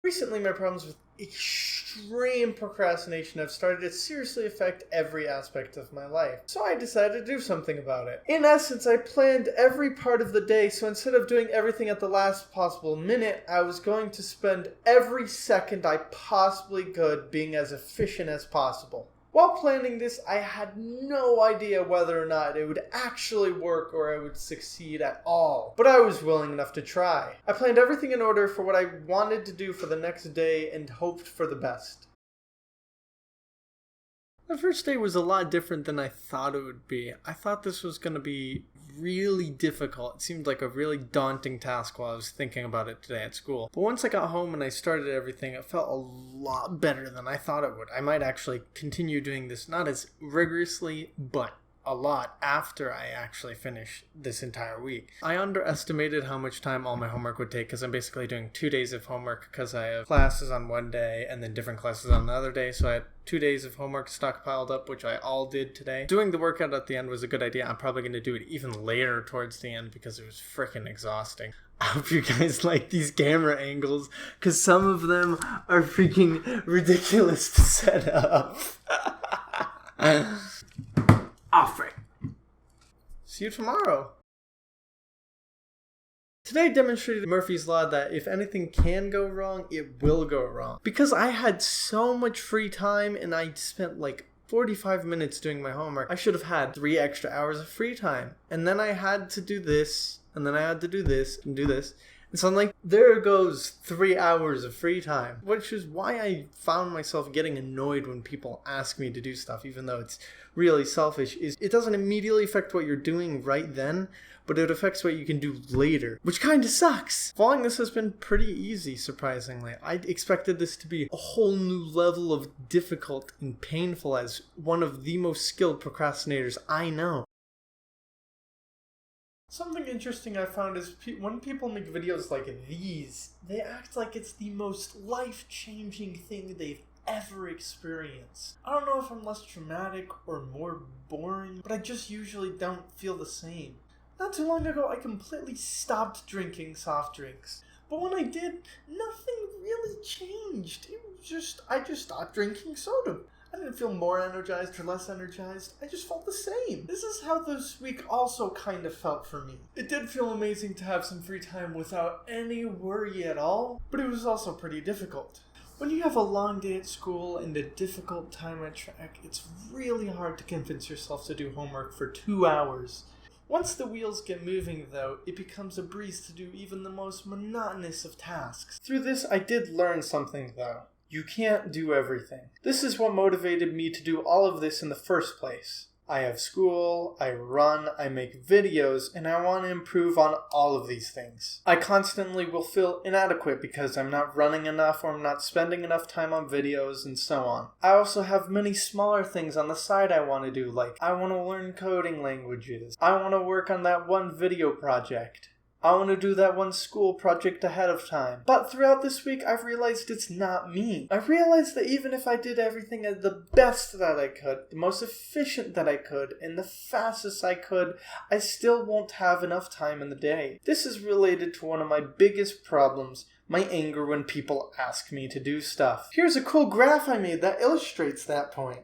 Recently, my problems with extreme procrastination have started to seriously affect every aspect of my life. So I decided to do something about it. In essence, I planned every part of the day, so instead of doing everything at the last possible minute, I was going to spend every second I possibly could being as efficient as possible. While planning this, I had no idea whether or not it would actually work or I would succeed at all. But I was willing enough to try. I planned everything in order for what I wanted to do for the next day and hoped for the best. The first day was a lot different than I thought it would be. I thought this was going to be really difficult. It seemed like a really daunting task while I was thinking about it today at school. But once I got home and I started everything, it felt a lot better than I thought it would. I might actually continue doing this, not as rigorously, but a lot after I actually finish this entire week. I underestimated how much time all my homework would take because I'm basically doing 2 days of homework because I have classes on one day and then different classes on the other day. So I had 2 days of homework stockpiled up, which I all did today. Doing the workout at the end was a good idea. I'm probably going to do it even later towards the end because it was freaking exhausting. I hope you guys like these camera angles because some of them are freaking ridiculous to set up. Frick. See you tomorrow. Today demonstrated Murphy's Law that if anything can go wrong, it will go wrong. Because I had so much free time and I spent like 45 minutes doing my homework, I should have had 3 extra hours of free time. And then I had to do this, and then I had to do this, and do this. And so I'm like, there goes 3 hours of free time. Which is why I found myself getting annoyed when people ask me to do stuff, even though it's really selfish, is it doesn't immediately affect what you're doing right then, but it affects what you can do later, which kind of sucks. Following this has been pretty easy, surprisingly. I expected this to be a whole new level of difficult and painful as one of the most skilled procrastinators I know. Something interesting I found is when people make videos like these, they act like it's the most life-changing thing they've ever experienced. I don't know if I'm less dramatic or more boring, but I just usually don't feel the same. Not too long ago, I completely stopped drinking soft drinks. But when I did, nothing really changed. I just stopped drinking soda. I didn't feel more energized or less energized. I just felt the same. This is how this week also kind of felt for me. It did feel amazing to have some free time without any worry at all, but it was also pretty difficult. When you have a long day at school and a difficult time at track, it's really hard to convince yourself to do homework for 2 hours. Once the wheels get moving, though, it becomes a breeze to do even the most monotonous of tasks. Through this, I did learn something, though. You can't do everything. This is what motivated me to do all of this in the first place. I have school, I run, I make videos, and I want to improve on all of these things. I constantly will feel inadequate because I'm not running enough or I'm not spending enough time on videos and so on. I also have many smaller things on the side I want to do, like I want to learn coding languages. I want to work on that one video project. I want to do that one school project ahead of time. But throughout this week, I've realized it's not me. I realized that even if I did everything at the best that I could, the most efficient that I could, and the fastest I could, I still won't have enough time in the day. This is related to one of my biggest problems, my anger when people ask me to do stuff. Here's a cool graph I made that illustrates that point.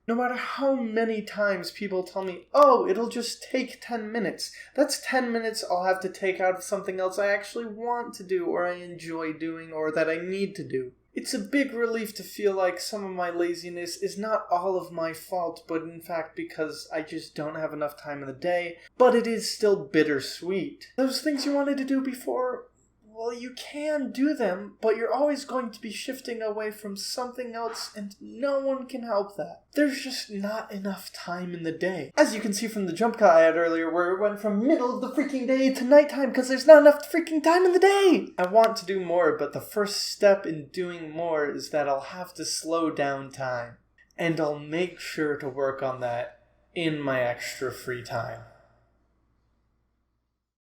No matter how many times people tell me, oh, it'll just take 10 minutes. That's 10 minutes I'll have to take out of something else I actually want to do or I enjoy doing or that I need to do. It's a big relief to feel like some of my laziness is not all of my fault, but in fact because I just don't have enough time in the day, but it is still bittersweet. Those things you wanted to do before, well, you can do them, but you're always going to be shifting away from something else, and no one can help that. There's just not enough time in the day. As you can see from the jump cut I had earlier, where it went from middle of the freaking day to nighttime because there's not enough freaking time in the day! I want to do more, but the first step in doing more is that I'll have to slow down time. And I'll make sure to work on that in my extra free time.